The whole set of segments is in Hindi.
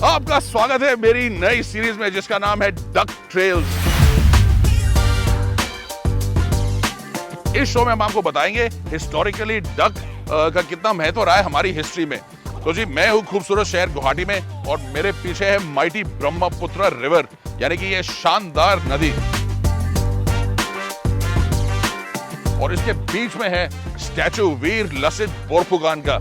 आपका स्वागत है मेरी नई सीरीज में जिसका नाम है डक ट्रेल्स। इस शो में हम आपको बताएंगे हिस्टोरिकली डक का कितना महत्व रहा है हमारी हिस्ट्री में। तो जी, मैं हूं खूबसूरत शहर गुवाहाटी में और मेरे पीछे है माइटी ब्रह्मपुत्र रिवर, यानी कि ये शानदार नदी, और इसके बीच में है स्टैचू वीर लसित बोरफुकान का।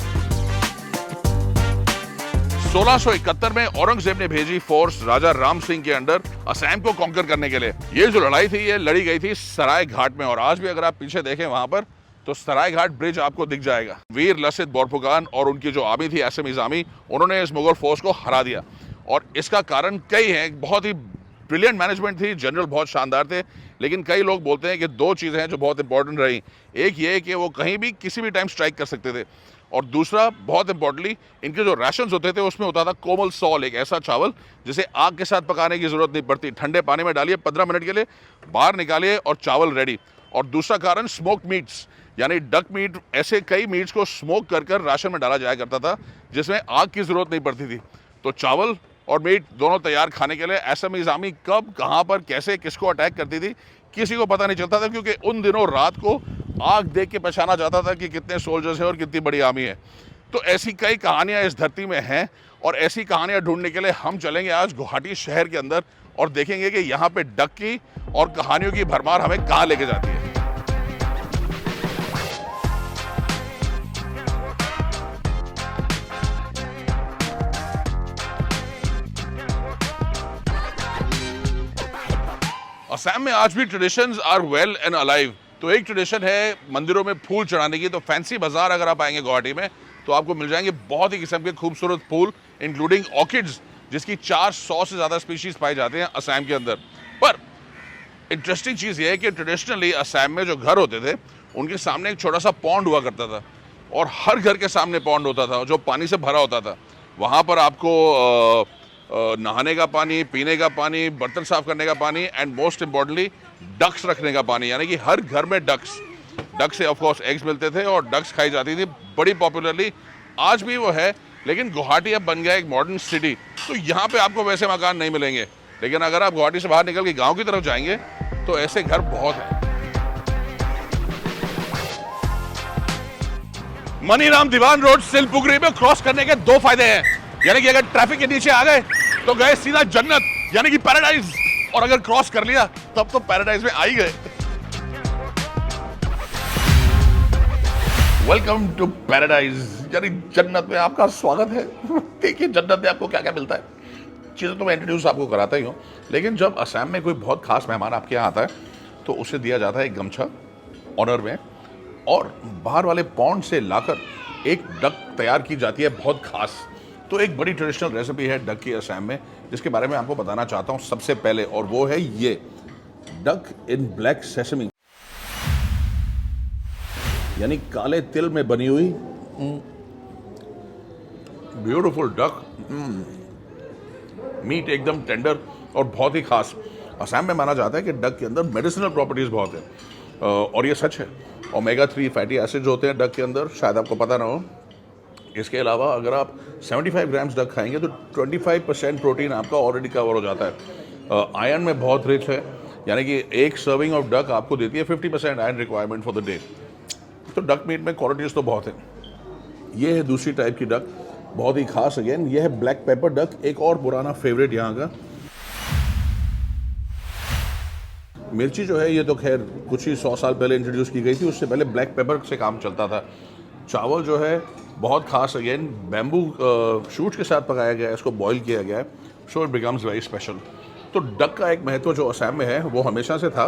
1671 में औरंगजेब ने भेजी फोर्स राजा राम सिंह के अंडर असम को कॉन्कर करने के लिए। ये जो लड़ाई थी ये लड़ी गई थी सराय घाट में, और आज भी अगर आप पीछे देखें वहां पर तो सराय घाट ब्रिज आपको दिख जाएगा। वीर लसित बोरफुकान और उनकी जो आर्मी थी असमीज आर्मी, उन्होंने इस मुगल फोर्स को हरा दिया। और इसका कारण कई है, बहुत ही ब्रिलियंट मैनेजमेंट थी, जनरल बहुत शानदार थे, लेकिन कई लोग बोलते हैं कि दो चीज़ें हैं जो बहुत इंपॉर्टेंट रही। एक ये कि वो कहीं भी किसी भी टाइम स्ट्राइक कर सकते थे, और दूसरा बहुत इंपॉर्टेंटली इनके जो राशंस होते थे उसमें होता था कोमल सॉल, एक ऐसा चावल जिसे आग के साथ पकाने की जरूरत नहीं पड़ती। ठंडे पानी में डालिए 15 मिनट के लिए, बाहर निकालिए और चावल रेडी। और दूसरा कारण स्मोक मीट्स, यानी डक मीट, ऐसे कई मीट्स को स्मोक कर कर राशन में डाला जाया करता था जिसमें आग की जरूरत नहीं पड़ती थी। तो चावल और मीट दोनों तैयार खाने के लिए असमीज आर्मी कब, कहाँ पर, कैसे, किसको अटैक करती थी किसी को पता नहीं चलता था, क्योंकि उन दिनों रात को आग देख के पहचाना जाता था कि कितने सोल्जर्स हैं और कितनी बड़ी आर्मी है। तो ऐसी कई कहानियां इस धरती में हैं, और ऐसी कहानियां ढूंढने के लिए हम चलेंगे आज गुवाहाटी शहर के अंदर और देखेंगे कि यहाँ पे डक की और कहानियों की भरमार हमें कहाँ लेके जाती है। असम में आज भी traditions are well and alive. तो एक ट्रेडिशन है मंदिरों में फूल चढ़ाने की। तो फैंसी बाजार अगर आप आएंगे गुवाहाटी में तो आपको मिल जाएंगे बहुत ही किस्म के खूबसूरत फूल, इंक्लूडिंग ऑर्किड्स, जिसकी 400 से ज़्यादा स्पीशीज पाए जाते हैं असम के अंदर। पर इंटरेस्टिंग चीज़ ये है कि ट्रेडिशनली असम में जो घर होते थे उनके सामने एक छोटा सा पॉन्ड हुआ करता था, और हर घर के सामने पॉन्ड होता था जो पानी से भरा होता था। वहाँ पर आपको नहाने का पानी, पीने का पानी, बर्तन साफ करने का पानी, एंड मोस्ट इम्पॉर्टेंटली डक्स रखने का पानी, यानी कि हर घर में डक से ऑफ कोर्स एग्स मिलते थे और डक्स खाई जाती थी बड़ी पॉपुलरली। आज भी वो है, लेकिन गुवाहाटी अब बन गया एक मॉडर्न सिटी, तो यहाँ पे आपको वैसे मकान नहीं मिलेंगे। लेकिन अगर आप गुवाहाटी से बाहर निकल के गाँव की तरफ जाएंगे तो ऐसे घर बहुत हैं। मनीराम दीवान रोड सिलपुगरी में क्रॉस करने के दो फायदे हैं, यानी कि अगर ट्रैफिक के नीचे आ गए तो गए सीधा जन्नत, यानी कि पैराडाइज, और अगर क्रॉस कर लिया तब तो पैराडाइज में आ ही गए। वेलकम टू पैराडाइज, यानी जन्नत में आपका स्वागत है। देखिए जन्नत में आपको क्या क्या मिलता है, चीज़ें तो मैं इंट्रोड्यूस आपको कराता ही हूँ, लेकिन जब असम में कोई बहुत खास मेहमान आपके यहाँ आता है तो उसे दिया जाता है एक गमछा ऑनर में, और बाहर वाले पॉन्ड से लाकर एक डक तैयार की जाती है बहुत खास। तो एक बड़ी ट्रेडिशनल रेसिपी है डक की असम में, जिसके बारे में आपको बताना चाहता हूँ सबसे पहले, और वो है ये डक इन ब्लैक सेसमी, यानी काले तिल में बनी हुई ब्यूटीफुल डक। मीट एकदम टेंडर और बहुत ही खास। असम में माना जाता है कि डक के अंदर मेडिसिनल प्रॉपर्टीज बहुत है, और ये सच है। ओमेगा 3 फैटी एसिड्स होते हैं डक के अंदर, शायद आपको पता ना हो। इसके अलावा अगर आप 75 ग्राम्स डक खाएंगे तो 25% प्रोटीन आपका ऑलरेडी कवर हो जाता है। आयरन में बहुत रिच है, यानी कि एक सर्विंग ऑफ डक आपको देती है 50% iron requirement for the day. तो डक मीट में क्वालिटीज़ तो बहुत है। ये है दूसरी टाइप की डक, बहुत ही खास अगेन, ये है ब्लैक पेपर डक, एक और पुराना फेवरेट यहाँ का। मिर्ची जो है ये तो खैर कुछ ही 100 साल पहले इंट्रोड्यूस की गई थी, उससे पहले ब्लैक पेपर से काम चलता था। चावल जो है बहुत खास अगेन बैम्बू शूट्स के साथ पकाया गया है, इसको बॉईल किया गया है, so it becomes very special. तो डक का एक महत्व जो असम में है वो हमेशा से था,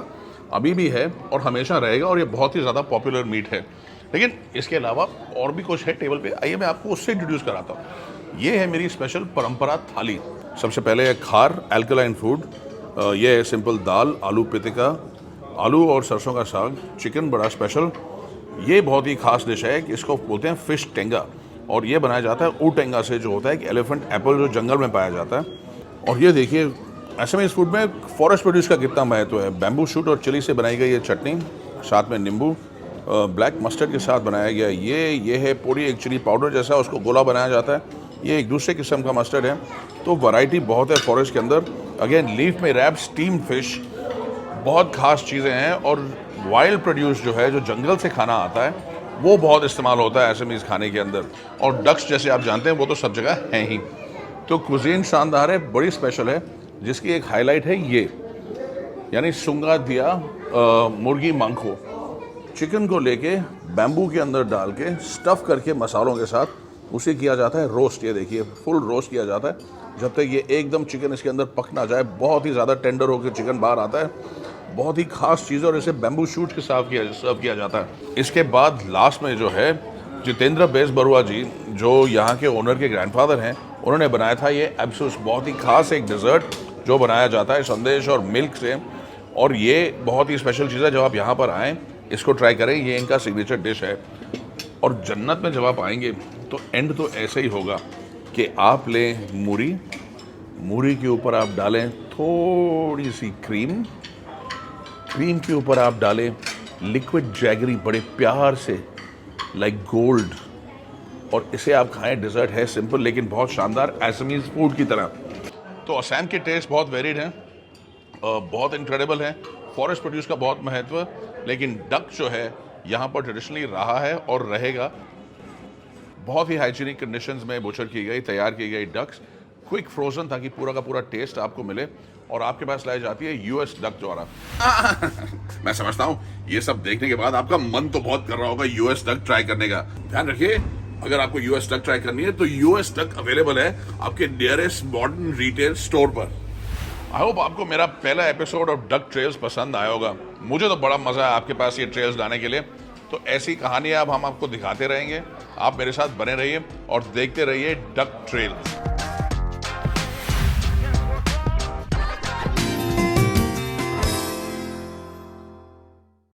अभी भी है और हमेशा रहेगा, और ये बहुत ही ज़्यादा पॉपुलर मीट है। लेकिन इसके अलावा और भी कुछ है टेबल पे, आइए मैं आपको उससे इंट्रोड्यूस कराता हूँ। ये है मेरी स्पेशल परंपरा थाली। सबसे पहले है खार एल्कलाइन फूड, ये है सिंपल दाल, आलू पितिका, आलू और सरसों का साग, चिकन बड़ा स्पेशल। ये बहुत ही खास डिश है कि इसको बोलते हैं फिश टेंगा, और ये बनाया जाता है टेंगा से, जो होता है कि एलिफेंट एप्पल जो जंगल में पाया जाता है। और ये देखिए असमीज फूड में फॉरेस्ट प्रोड्यूस का कितना महत्व है। बैम्बू शूट और चिली से बनाई गई ये चटनी, साथ में नींबू, ब्लैक मस्टर्ड के साथ बनाया गया ये है पूरी एक चिली पाउडर जैसा, उसको गोला बनाया जाता है ये एक दूसरे किस्म का मस्टर्ड है। तो वैरायटी बहुत है फॉरेस्ट के अंदर। अगेन लीफ में रैप स्टीम फिश, बहुत खास चीज़ें हैं। और वाइल्ड प्रोड्यूस जो है, जो जंगल से खाना आता है, वो बहुत इस्तेमाल होता है एसएमईज़ खाने के अंदर। और डक्स जैसे आप जानते हैं वो तो सब जगह हैं ही। तो कुजीन शानदार है, बड़ी स्पेशल है, जिसकी एक हाईलाइट है ये, यानी सुंगा दिया मुर्गी मांखो। चिकन को लेके बैम्बू के अंदर डाल के स्टफ़ करके मसालों के साथ उसे किया जाता है रोस्ट। ये देखिए फुल रोस्ट किया जाता है जब तक ये एकदम चिकन इसके अंदर पक ना जाए। बहुत ही ज़्यादा टेंडर होकर चिकन बाहर आता है। बहुत ही खास चीज़ है और इसे बैम्बू शूट के साथ सर्व किया जाता है। इसके बाद लास्ट में जो है जितेंद्र बेस बरुआ जी, जो यहाँ के ओनर के ग्रैंडफादर हैं, उन्होंने बनाया था ये एब्सूस, बहुत ही खास एक डिज़र्ट जो बनाया जाता है संदेश और मिल्क से। और ये बहुत ही स्पेशल चीज़ है, जब आप यहाँ पर आएँ इसको ट्राई करें, ये इनका सिग्नेचर डिश है। और जन्नत में जब आप आएंगे तो एंड तो ऐसे ही होगा कि आप लें मूरी, मूरी के ऊपर आप डालें थोड़ी सी क्रीम, क्रीम के ऊपर आप डालें लिक्विड जैगरी बड़े प्यार से, लाइक गोल्ड, और इसे आप खाएं। डिज़र्ट है सिंपल लेकिन बहुत शानदार, असमीज़ फूड की तरह। तो असम के टेस्ट बहुत वेरिड हैं, बहुत इनक्रेडिबल है। फॉरेस्ट प्रोड्यूस का बहुत महत्व, लेकिन डक जो है यहाँ पर ट्रेडिशनली रहा है और रहेगा। बहुत ही हाइजीनिक कंडीशंस में बुचर की गई, तैयार की गई डक्स, क्विक फ्रोजन, ताकि पूरा का पूरा टेस्ट आपको मिले। और आपके पास लाई जाती है यूएस डक द्वारा। मैं समझता हूँ ये सब देखने के बाद आपका मन तो बहुत कर रहा होगा यूएस डक ट्राई करने का। ध्यान रखिए, अगर आपको यूएस डक ट्राई करनी है तो यूएस डक अवेलेबल है आपके नियरेस्ट मॉडर्न रिटेल स्टोर पर। आई होप आपको मेरा पहला एपिसोड ऑफ डक ट्रेल्स पसंद आया होगा। मुझे तो बड़ा मज़ा है आपके पास ये ट्रेल्स लाने के लिए। तो ऐसी कहानियाँ अब हम आपको दिखाते रहेंगे। आप मेरे साथ बने रहिए और देखते रहिए डक ट्रेल्स।